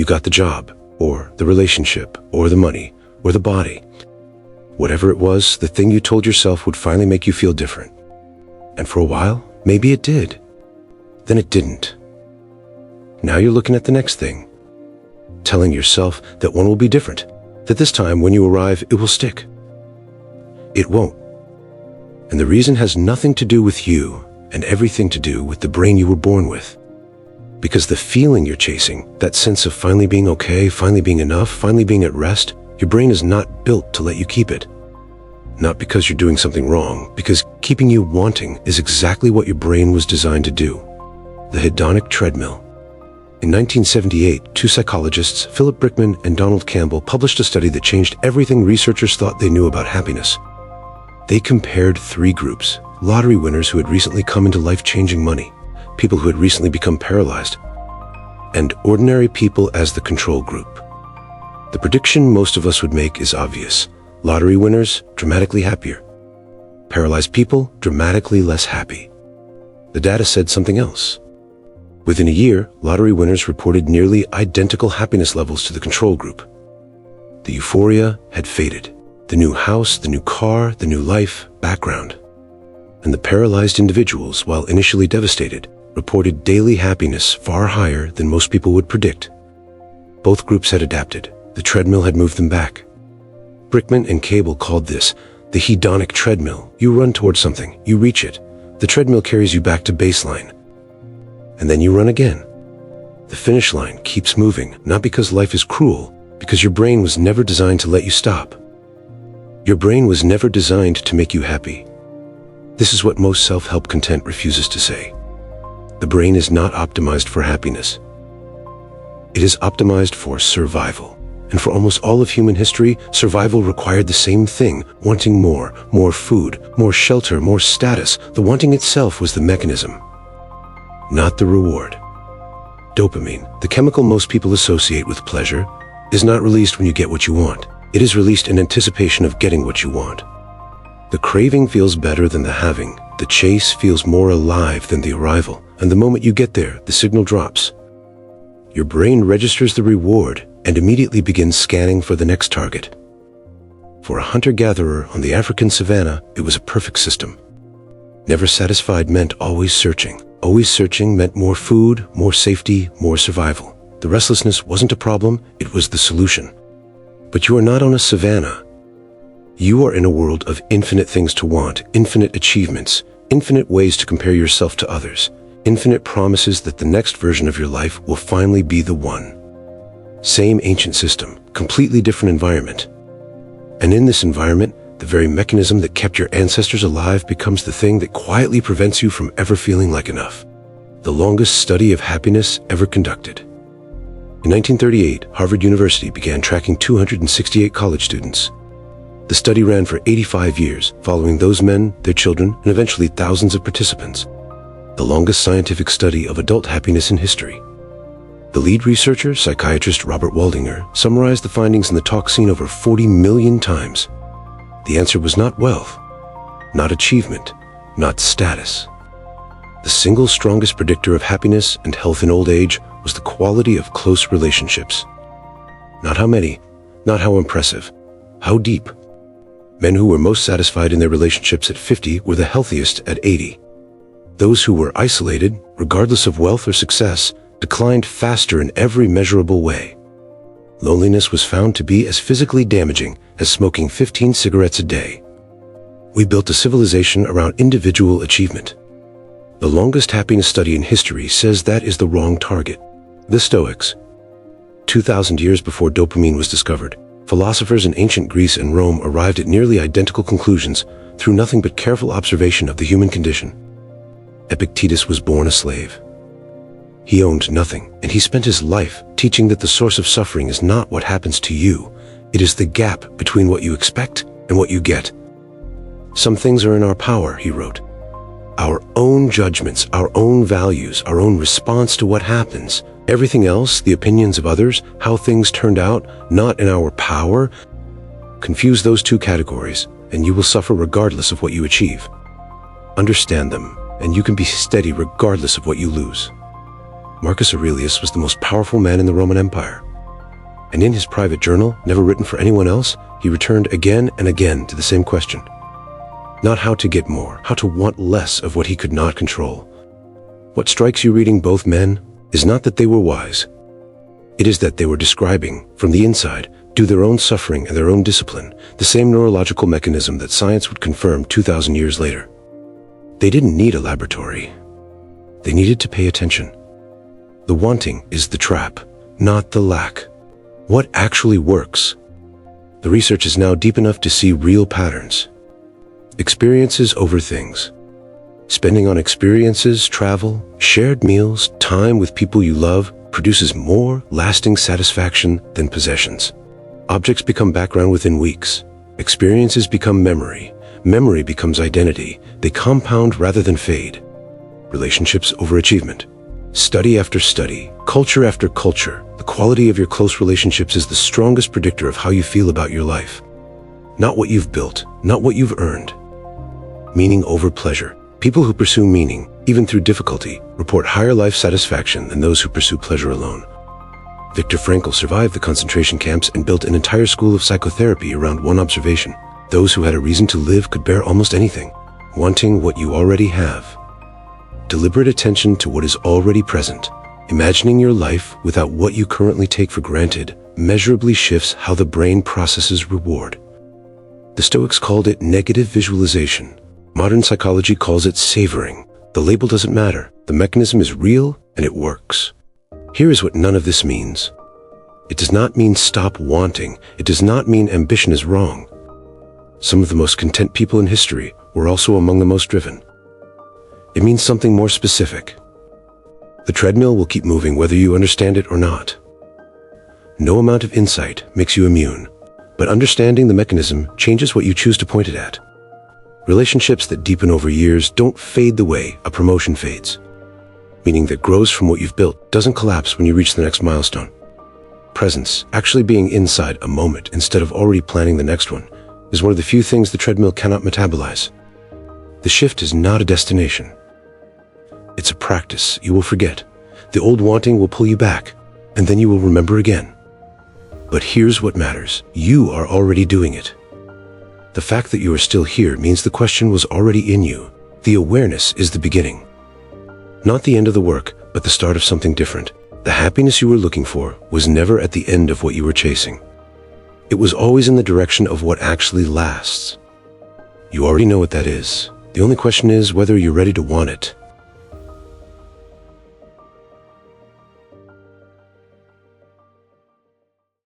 You got the job, or the relationship, or the money, or the body. Whatever it was, the thing you told yourself would finally make you feel different. And for a while, maybe it did. Then it didn't. Now you're looking at the next thing, telling yourself that one will be different, that this time when you arrive, it will stick. It won't. And the reason has nothing to do with you and everything to do with the brain you were born with. Because the feeling you're chasing, that sense of finally being okay, finally being enough, finally being at rest, your brain is not built to let you keep it. Not because you're doing something wrong, because keeping you wanting is exactly what your brain was designed to do. The Hedonic Treadmill. In 1978, two psychologists, Philip Brickman and Donald Campbell, published a study that changed everything researchers thought they knew about happiness. They compared three groups: lottery winners who had recently come into life-changing money, people who had recently become paralyzed, and ordinary people as the control group. The prediction most of us would make is obvious. Lottery winners, dramatically happier. Paralyzed people, dramatically less happy. The data said something else. Within a year, lottery winners reported nearly identical happiness levels to the control group. The euphoria had faded. The new house, the new car, the new life, background. And the paralyzed individuals, while initially devastated, reported daily happiness far higher than most people would predict. Both groups had adapted. The treadmill had moved them back. Brickman and Cable called this the hedonic treadmill. You run towards something, you reach it. The treadmill carries you back to baseline. And then you run again. The finish line keeps moving, not because life is cruel, because your brain was never designed to let you stop. Your brain was never designed to make you happy. This is what most self-help content refuses to say. The brain is not optimized for happiness. It is optimized for survival. And for almost all of human history, survival required the same thing, wanting more food, more shelter, more status. The wanting itself was the mechanism, not the reward. Dopamine, the chemical most people associate with pleasure, is not released when you get what you want. It is released in anticipation of getting what you want. The craving feels better than the having. The chase feels more alive than the arrival. And the moment you get there, the signal drops. Your brain registers the reward and immediately begins scanning for the next target. For a hunter-gatherer on the African savanna, it was a perfect system. Never satisfied meant always searching. Always searching meant more food, more safety, more survival. The restlessness wasn't a problem, it was the solution. But you are not on a savanna. You are in a world of infinite things to want, infinite achievements, infinite ways to compare yourself to others, infinite promises that the next version of your life will finally be the one. Same ancient system, completely different environment. And in this environment, the very mechanism that kept your ancestors alive becomes the thing that quietly prevents you from ever feeling like enough. The longest study of happiness ever conducted. In 1938, Harvard University began tracking 268 college students. The study ran for 85 years, following those men, their children, and eventually thousands of participants. The longest scientific study of adult happiness in history. The lead researcher, psychiatrist Robert Waldinger, summarized the findings in the talk seen over 40 million times. The answer was not wealth, not achievement, not status. The single strongest predictor of happiness and health in old age was the quality of close relationships. Not how many, not how impressive, how deep. Men who were most satisfied in their relationships at 50 were the healthiest at 80. Those who were isolated, regardless of wealth or success, declined faster in every measurable way. Loneliness was found to be as physically damaging as smoking 15 cigarettes a day. We built a civilization around individual achievement. The longest happiness study in history says that is the wrong target. The Stoics. 2,000 years before dopamine was discovered, philosophers in ancient Greece and Rome arrived at nearly identical conclusions through nothing but careful observation of the human condition. Epictetus was born a slave. He owned nothing, and he spent his life teaching that the source of suffering is not what happens to you. It is the gap between what you expect and what you get. Some things are in our power, he wrote. Our own judgments, our own values, our own response to what happens. Everything else, the opinions of others, how things turned out, not in our power. Confuse those two categories, and you will suffer regardless of what you achieve. Understand them, and you can be steady regardless of what you lose. Marcus Aurelius was the most powerful man in the Roman Empire. And in his private journal, never written for anyone else, he returned again and again to the same question. Not how to get more, how to want less of what he could not control. What strikes you reading both men is not that they were wise. It is that they were describing, from the inside, due their own suffering and their own discipline, the same neurological mechanism that science would confirm 2,000 years later. They didn't need a laboratory. They needed to pay attention. The wanting is the trap, not the lack. What actually works? The research is now deep enough to see real patterns. Experiences over things. Spending on experiences, travel, shared meals, time with people you love produces more lasting satisfaction than possessions. Objects become background within weeks. Experiences become memory. Memory becomes identity. They compound rather than fade. Relationships over achievement. Study after study, culture after culture, the quality of your close relationships is the strongest predictor of how you feel about your life. Not what you've built, not what you've earned. Meaning over pleasure. People who pursue meaning, even through difficulty, report higher life satisfaction than those who pursue pleasure alone. Viktor Frankl survived the concentration camps and built an entire school of psychotherapy around one observation. Those who had a reason to live could bear almost anything, wanting what you already have. Deliberate attention to what is already present, imagining your life without what you currently take for granted, measurably shifts how the brain processes reward. The Stoics called it negative visualization. Modern psychology calls it savoring. The label doesn't matter. The mechanism is real and it works. Here is what none of this means. It does not mean stop wanting. It does not mean ambition is wrong. Some of the most content people in history were also among the most driven. It means something more specific. The treadmill will keep moving whether you understand it or not. No amount of insight makes you immune, but understanding the mechanism changes what you choose to point it at. Relationships that deepen over years don't fade the way a promotion fades. Meaning that grows from what you've built doesn't collapse when you reach the next milestone. Presence, actually being inside a moment instead of already planning the next one, is one of the few things the treadmill cannot metabolize. The shift is not a destination. It's a practice you will forget. The old wanting will pull you back, and then you will remember again. But here's what matters. You are already doing it. The fact that you are still here means the question was already in you. The awareness is the beginning. Not the end of the work, but the start of something different. The happiness you were looking for was never at the end of what you were chasing. It was always in the direction of what actually lasts. You already know what that is. The only question is whether you're ready to want it.